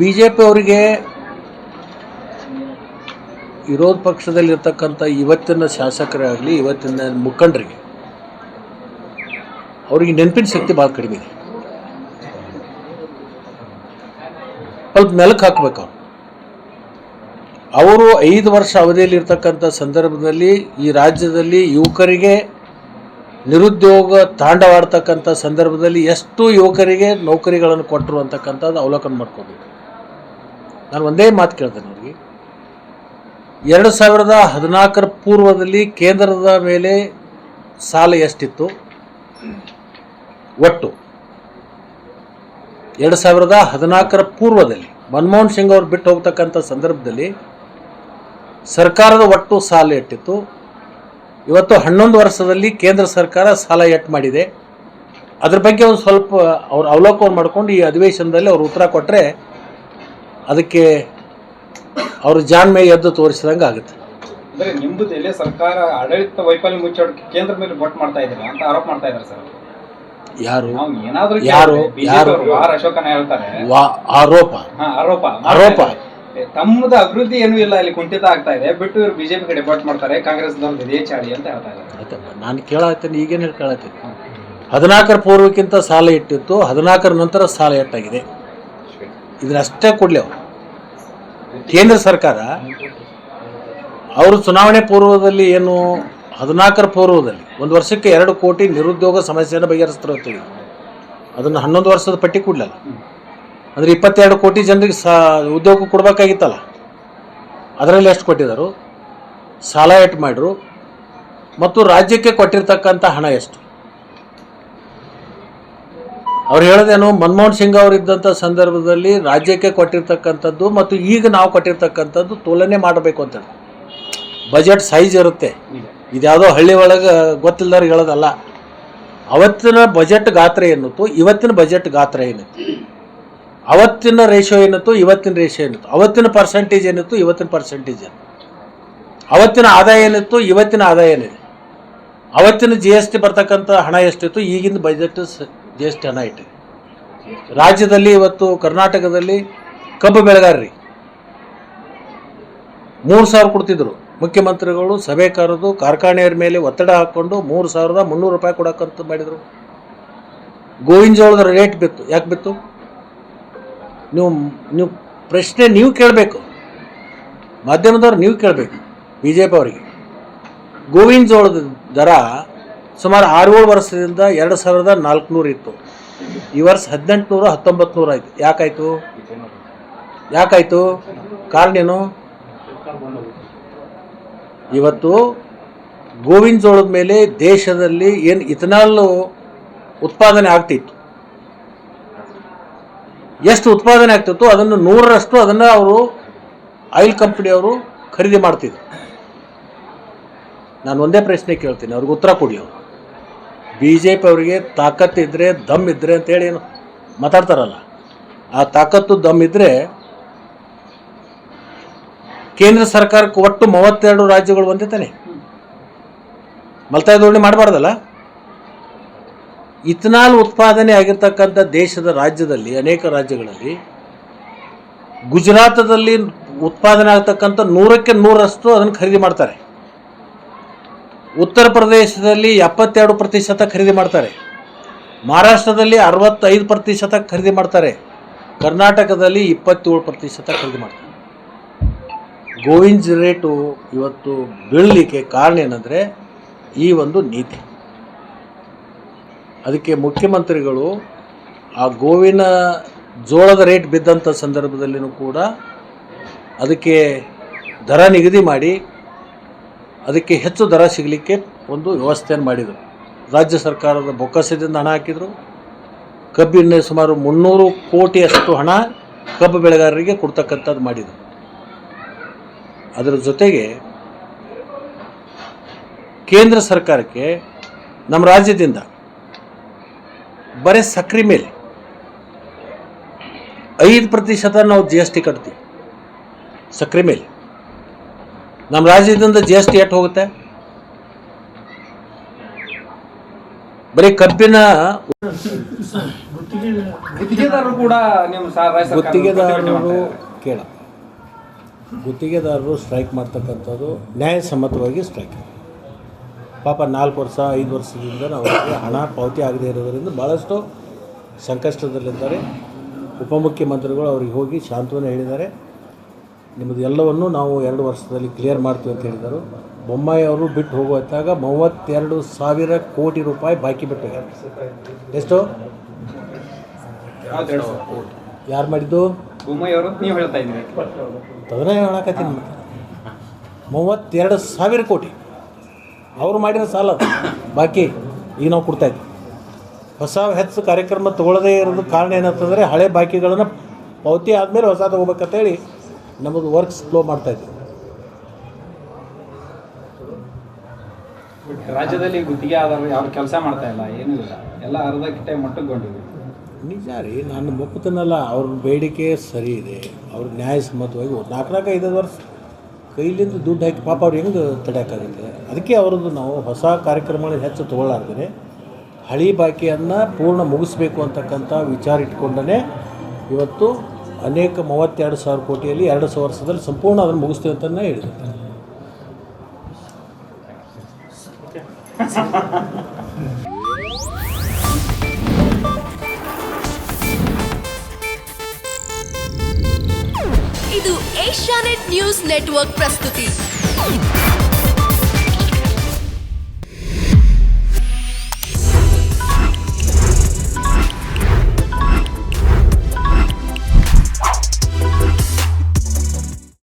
BJP ಅವರಿಗೆ ವಿರೋಧ ಪಕ್ಷದಲ್ಲಿರ್ತಕ್ಕಂಥ ಇವತ್ತಿನ ಶಾಸಕರಾಗಲಿ ಇವತ್ತಿನ ಮುಖಂಡರಿಗೆ ಅವರಿಗೆ ನೆನಪಿನ ಶಕ್ತಿ ಭಾಳ ಕಡಿಮೆ ಇದೆ. ಸ್ವಲ್ಪ ಮೆಲುಕು ಹಾಕಬೇಕು. ಅವರು 5 ವರ್ಷ ಅವಧಿಯಲ್ಲಿರ್ತಕ್ಕಂಥ ಸಂದರ್ಭದಲ್ಲಿ ಈ ರಾಜ್ಯದಲ್ಲಿ ಯುವಕರಿಗೆ ನಿರುದ್ಯೋಗ ತಾಂಡವಾಡ್ತಕ್ಕಂಥ ಸಂದರ್ಭದಲ್ಲಿ ಎಷ್ಟು ಯುವಕರಿಗೆ ನೌಕರಿಗಳನ್ನು ಕೊಟ್ಟರು ಅಂತಕ್ಕಂಥದ್ದು ಅವಲೋಕನ ಮಾಡ್ಕೋಬೇಕು. ನಾನು ಒಂದೇ ಮಾತು ಕೇಳ್ತೇನೆ ಅವ್ರಿಗೆ. 2014 ಪೂರ್ವದಲ್ಲಿ ಕೇಂದ್ರದ ಮೇಲೆ ಸಾಲ ಎಷ್ಟಿತ್ತು ಒಟ್ಟು? 2014 ಪೂರ್ವದಲ್ಲಿ ಮನಮೋಹನ್ ಸಿಂಗ್ ಅವರು ಬಿಟ್ಟು ಹೋಗ್ತಕ್ಕಂಥ ಸಂದರ್ಭದಲ್ಲಿ ಸರ್ಕಾರದ ಒಟ್ಟು ಸಾಲ ಎಷ್ಟಿತ್ತು? ಇವತ್ತು 11 ವರ್ಷದಲ್ಲಿ ಕೇಂದ್ರ ಸರ್ಕಾರ ಸಾಲ ಎಷ್ಟು ಮಾಡಿದೆ? ಅದ್ರ ಬಗ್ಗೆ ಒಂದು ಸ್ವಲ್ಪ ಅವ್ರು ಅವಲೋಕನ ಮಾಡ್ಕೊಂಡು ಈ ಅಧಿವೇಶನದಲ್ಲಿ ಅವ್ರು ಉತ್ತರ ಕೊಟ್ಟರೆ ಅದಕ್ಕೆ ಅವರು ಜಾಣ್ಮೆ ಎದ್ದು ತೋರಿಸಿದಂಗೆ ಆಗುತ್ತೆ. ಅಂದರೆ ನಿಮ್ಮದು ಸರ್ಕಾರ ಆಡಳಿತ ವೈಫಲ್ಯ ಮುಚ್ಚೋಡಕ್ಕೆ ಕೇಂದ್ರ ಮೇಲೆ ವೋಟ್ ಮಾಡ್ತಾ ಇದ್ದಾರೆ ಅಂತ ಆರೋಪ ಮಾಡ್ತಾ ಇದ್ದಾರೆ ಸರ್. ಯಾರು ಯಾರು ಆರ್ ಅಶೋಕನ ಹೇಳ್ತಾರೆ ಆರೋಪ ಆರೋಪ ಆರೋಪ ತಮ್ಮದ ಅಭಿವೃದ್ಧಿ ಏನೂ ಇಲ್ಲ, ಇಲ್ಲಿ ಕುಂಠಿತ ಆಗ್ತಾ ಇದೆ, ಬಿಟ್ಟು ಇವರು ಬಿಜೆಪಿ ಕಡೆ ವೋಟ್ ಮಾಡ್ತಾರೆ, ಕಾಂಗ್ರೆಸ್ ಇದೇ ಚಾಳಿ ಅಂತ ಹೇಳ್ತಾ ಇದ್ದಾರೆ. ನಾನು ಕೇಳತ್ತೀನಿ, ಈಗೇನು ಕೇಳತ್ತೀನಿ. 14 ಪೂರ್ವಕ್ಕಿಂತ ಸಾಲ ಇಟ್ಟಿತ್ತು, 14 ನಂತರ ಸಾಲ ಎಟ್ಟಾಗಿದೆ, ಇದನ್ನಷ್ಟೇ ಕೊಡ್ಲಿ ಅವರು. ಕೇಂದ್ರ ಸರ್ಕಾರ ಅವರು ಚುನಾವಣೆ ಪೂರ್ವದಲ್ಲಿ ಏನು 14 ಪೂರ್ವದಲ್ಲಿ 1 ವರ್ಷಕ್ಕೆ 2 ಕೋಟಿ ನಿರುದ್ಯೋಗ ಸಮಸ್ಯೆಯನ್ನು ಬಗೆಹರಿಸ್ತಾರೆ ಅಂತೇಳಿ ಅದನ್ನು 11 ವರ್ಷದ ಪಟ್ಟಿ ಕೊಡಲಿಲ್ಲ. ಅಂದರೆ 22 ಕೋಟಿ ಜನರಿಗೆ ಉದ್ಯೋಗ ಕೊಡಬೇಕಾಗಿತ್ತಲ್ಲ, ಅದರಲ್ಲಿ ಎಷ್ಟು ಕೊಟ್ಟಿದ್ದರು, ಸಾಲ ಎಷ್ಟು ಮಾಡಿದ್ರು, ಮತ್ತು ರಾಜ್ಯಕ್ಕೆ ಕೊಟ್ಟಿರ್ತಕ್ಕಂಥ ಹಣ ಎಷ್ಟು? ಅವ್ರು ಹೇಳೋದೇನು, ಮನಮೋಹನ್ ಸಿಂಗ್ ಅವರು ಇದ್ದಂಥ ಸಂದರ್ಭದಲ್ಲಿ ರಾಜ್ಯಕ್ಕೆ ಕೊಟ್ಟಿರ್ತಕ್ಕಂಥದ್ದು ಮತ್ತು ಈಗ ನಾವು ಕೊಟ್ಟಿರ್ತಕ್ಕಂಥದ್ದು ತುಲನೆ ಮಾಡಬೇಕು ಅಂತೇಳಿ. ಬಜೆಟ್ ಸೈಜ್ ಇರುತ್ತೆ, ಇದ್ಯಾವುದೋ ಹಳ್ಳಿ ಒಳಗೆ ಗೊತ್ತಿಲ್ಲದವ್ರಿಗೆ ಹೇಳೋದಲ್ಲ. ಅವತ್ತಿನ ಬಜೆಟ್ ಗಾತ್ರ ಏನಿತ್ತು, ಇವತ್ತಿನ ಬಜೆಟ್ ಗಾತ್ರ ಏನಿತ್ತು, ಅವತ್ತಿನ ರೇಷಿಯೋ ಏನಿತ್ತು, ಇವತ್ತಿನ ರೇಷಿಯೋ ಏನಿತ್ತು, ಅವತ್ತಿನ ಪರ್ಸೆಂಟೇಜ್ ಏನಿತ್ತು, ಇವತ್ತಿನ ಪರ್ಸೆಂಟೇಜ್ ಏನಿತ್ತು, ಅವತ್ತಿನ ಆದಾಯ ಏನಿತ್ತು, ಇವತ್ತಿನ ಆದಾಯ ಏನಿದೆ, ಅವತ್ತಿನ GST ಬರ್ತಕ್ಕಂಥ ಹಣ ಎಷ್ಟಿತ್ತು, ಈಗಿನ ಬಜೆಟ್ GST ಹಣ ಇಟ್ಟಿದೆ. ರಾಜ್ಯದಲ್ಲಿ ಇವತ್ತು ಕರ್ನಾಟಕದಲ್ಲಿ ಕಬ್ಬು ಬೆಳೆಗಾರರಿಗೆ 3,000 ಕೊಡ್ತಿದ್ರು. ಮುಖ್ಯಮಂತ್ರಿಗಳು ಸಭೆ ಕರೆದು ಕಾರ್ಖಾನೆಯರ ಮೇಲೆ ಒತ್ತಡ ಹಾಕ್ಕೊಂಡು 3,300 ರೂಪಾಯಿ ಕೊಡೋಕ್ಕಂತ ಮಾಡಿದರು. ಗೋವಿನ ಜೋಳದ ರೇಟ್ ಬಿತ್ತು. ಯಾಕೆ ಬಿತ್ತು? ನೀವು ಪ್ರಶ್ನೆ ನೀವು ಕೇಳಬೇಕು, ಮಾಧ್ಯಮದವ್ರು ನೀವು ಕೇಳಬೇಕು. BJP ಅವರಿಗೆ ಗೋವಿನ ಜೋಳದ ದರ ಸುಮಾರು 6-7 ವರ್ಷದಿಂದ 2,400 ಇತ್ತು. ಈ ವರ್ಷ 1,800-1,900 ಆಯಿತು. ಯಾಕಾಯಿತು? ಕಾರಣ ಏನು? ಇವತ್ತು ಗೋವಿನ ಜೋಳದ ಮೇಲೆ ದೇಶದಲ್ಲಿ ಏನು ಇಥನಾಲ್ ಉತ್ಪಾದನೆ ಆಗ್ತಿತ್ತು, ಎಷ್ಟು ಉತ್ಪಾದನೆ ಆಗ್ತಿತ್ತು ಅದನ್ನು 100ರಷ್ಟು ಅದನ್ನು ಅವರು ಆಯಿಲ್ ಕಂಪ್ನಿಯವರು ಖರೀದಿ ಮಾಡ್ತಿದ್ರು. ನಾನು ಒಂದೇ ಪ್ರಶ್ನೆ ಕೇಳ್ತೀನಿ, ಅವ್ರಿಗೆ ಉತ್ತರ ಕೊಡಿ. ಅವರು BJP ಅವರಿಗೆ ತಾಕತ್ತಿದ್ರೆ ದಮ್ ಇದ್ರೆ ಅಂತೇಳಿ ಏನು ಮಾತಾಡ್ತಾರಲ್ಲ, ಆ ತಾಕತ್ತು ದಮ್ ಇದ್ರೆ ಕೇಂದ್ರ ಸರ್ಕಾರಕ್ಕೆ ಒಟ್ಟು 32 ರಾಜ್ಯಗಳು ಒಂದೇ ತಾನೆ, ಮಲ್ತಾಯ ಧೋರಣೆ ಮಾಡಬಾರ್ದಲ್ಲ. ಇಥನಾಲ್ ಉತ್ಪಾದನೆ ಆಗಿರ್ತಕ್ಕಂಥ ದೇಶದ ರಾಜ್ಯದಲ್ಲಿ ಅನೇಕ ರಾಜ್ಯಗಳಲ್ಲಿ ಗುಜರಾತದಲ್ಲಿ ಉತ್ಪಾದನೆ ಆಗ್ತಕ್ಕಂಥ 100ಕ್ಕೆ 100ರಷ್ಟು ಅದನ್ನು ಖರೀದಿ ಮಾಡ್ತಾರೆ. ಉತ್ತರ ಪ್ರದೇಶದಲ್ಲಿ 72% ಖರೀದಿ ಮಾಡ್ತಾರೆ. ಮಹಾರಾಷ್ಟ್ರದಲ್ಲಿ 65% ಖರೀದಿ ಮಾಡ್ತಾರೆ. ಕರ್ನಾಟಕದಲ್ಲಿ 27% ಖರೀದಿ ಮಾಡ್ತಾರೆ. ಗೋವಿನ ರೇಟು ಇವತ್ತು ಬೀಳಲಿಕ್ಕೆ ಕಾರಣ ಏನಂದರೆ ಈ ಒಂದು ನೀತಿ. ಅದಕ್ಕೆ ಮುಖ್ಯಮಂತ್ರಿಗಳು ಆ ಗೋವಿನ ಜೋಳದ ರೇಟ್ ಬಿದ್ದಂಥ ಸಂದರ್ಭದಲ್ಲಿಯೂ ಕೂಡ ಅದಕ್ಕೆ ದರ ನಿಗದಿ ಮಾಡಿ ಅದಕ್ಕೆ ಹೆಚ್ಚು ದರ ಸಿಗಲಿಕ್ಕೆ ಒಂದು ವ್ಯವಸ್ಥೆಯನ್ನು ಮಾಡಿದರು. ರಾಜ್ಯ ಸರ್ಕಾರದ ಬೊಕ್ಕಸದಿಂದ ಹಣ ಹಾಕಿದರು. ಕಬ್ಬಿನ ಸುಮಾರು 300 ಕೋಟಿಯಷ್ಟು ಹಣ ಕಬ್ಬು ಬೆಳೆಗಾರರಿಗೆ ಕೊಡ್ತಕ್ಕಂಥದ್ದು ಮಾಡಿದರು. ಅದರ ಜೊತೆಗೆ ಕೇಂದ್ರ ಸರ್ಕಾರಕ್ಕೆ ನಮ್ಮ ರಾಜ್ಯದಿಂದ ಬರೀ ಸಕ್ಕರೆ ಮೇಲೆ 5% ನಾವು GST ಕಟ್ತೀವಿ. ಸಕ್ಕರೆ ಮೇಲೆ ನಮ್ಮ ರಾಜ್ಯದಿಂದ GST ಎಷ್ಟು ಹೋಗುತ್ತೆ? ಬರೀ ಕಬ್ಬಿನ ಗುತ್ತಿಗೆದಾರರು ಕೂಡ ನಿಮ್ಮ ರಾಜ್ಯ ಸರ್ಕಾರ ಗುತ್ತಿಗೆದಾರರು ಕೇಳ ಗುತ್ತಿಗೆದಾರರು ಸ್ಟ್ರೈಕ್ ಮಾಡ್ತಕ್ಕಂಥದ್ದು ನ್ಯಾಯಸಮ್ಮತವಾಗಿ ಸ್ಟ್ರೈಕ್. ಪಾಪ 4 ವರ್ಷ 5 ವರ್ಷದಿಂದ ಅವರಿಗೆ ಹಣ ಪಾವತಿ ಆಗದೇ ಇರೋದರಿಂದ ಭಾಳಷ್ಟು ಸಂಕಷ್ಟದಲ್ಲಿದ್ದಾರೆ. ಉಪಮುಖ್ಯಮಂತ್ರಿಗಳು ಅವ್ರಿಗೆ ಹೋಗಿ ಶಾಂತವನ್ನ ಹೇಳಿದ್ದಾರೆ. ನಿಮ್ಮದು ಎಲ್ಲವನ್ನು ನಾವು 2 ವರ್ಷದಲ್ಲಿ ಕ್ಲಿಯರ್ ಮಾಡ್ತೀವಿ ಅಂತ ಹೇಳಿದರು. ಬೊಮ್ಮಾಯಿ ಅವರು ಬಿಟ್ಟು ಹೋಗುವಾಗ 32,000 ಕೋಟಿ ರೂಪಾಯಿ ಬಾಕಿ ಬಿಟ್ಟು ಎಷ್ಟು ಯಾರು ಮಾಡಿದ್ದು? ಬೊಮ್ಮಾಯಿ ಅವರು ನೀವು ಹೇಳ್ತಾ ಇದ್ದೀರಿ ಅದನ್ನೇ ಹೇಳಕತ್ತೀನಿ. 32,000 ಕೋಟಿ ಅವರು ಮಾಡಿರೋ ಸಾಲ ಬಾಕಿ ಈಗ ನಾವು ಕೊಡ್ತಾಯಿದ್ವಿ. ಹೊಸ ಹೆಚ್ಚು ಕಾರ್ಯಕ್ರಮ ತೊಗೊಳ್ಳದೇ ಇರೋದು ಕಾರಣ ಏನಂತಂದರೆ ಹಳೆ ಬಾಕಿಗಳನ್ನು ಪಾವತಿ ಆದಮೇಲೆ ಹೊಸ ತೊಗೋಬೇಕಂತೇಳಿ ನಮ್ಮದು ವರ್ಕ್ಸ್ ಫ್ಲೋ ಮಾಡ್ತಾಯಿದ್ವಿ. ರಾಜ್ಯದಲ್ಲಿ ಗುತ್ತಿಗೆ ಆದವರು ಯಾವ ಕೆಲಸ ಮಾಡ್ತಾ ಇಲ್ಲ, ಏನೂ ಇಲ್ಲ, ಎಲ್ಲ ಅರ್ಧಕ್ಕಿಂತ ಮಟ್ಟಗೊಂಡಿವೆ. ನಿಜ ರೀ, ನಾನು ಒಪ್ಪುತ್ತನಲ್ಲ. ಅವ್ರ ಬೇಡಿಕೆ ಸರಿ ಇದೆ, ಅವ್ರ ನ್ಯಾಯಸಮ್ಮತವಾಗಿ 4-5 ವರ್ಷ ಕೈಲಿಂದ ದುಡ್ಡು ಹಾಕಿ ಪಾಪ ಅವ್ರು ಹೆಂಗೆ ತಡೆಯೋಕ್ಕಾಗುತ್ತೆ. ಅದಕ್ಕೆ ಅವ್ರದ್ದು ನಾವು ಹೊಸ ಕಾರ್ಯಕ್ರಮಗಳನ್ನ ಹೆಚ್ಚು ತೊಗೊಳ್ಳಾರ್ದೇ ಹಳಿ ಬಾಕಿಯನ್ನು ಪೂರ್ಣ ಮುಗಿಸ್ಬೇಕು ಅಂತಕ್ಕಂಥ ವಿಚಾರ ಇಟ್ಕೊಂಡೇ ಇವತ್ತು ಅನೇಕ 32,000 ಕೋಟಿಯಲ್ಲಿ 2 ವರ್ಷದಲ್ಲಿ ಸಂಪೂರ್ಣ ಅದನ್ನು ಮುಗಿಸ್ತೀವಿ ಅಂತಲೇ ಹೇಳಿದ್ದಾರೆ. ಇದು ಏಷ್ಯಾನೆಟ್ ನ್ಯೂಸ್ ನೆಟ್ವರ್ಕ್ ಪ್ರಸ್ತುತಿ.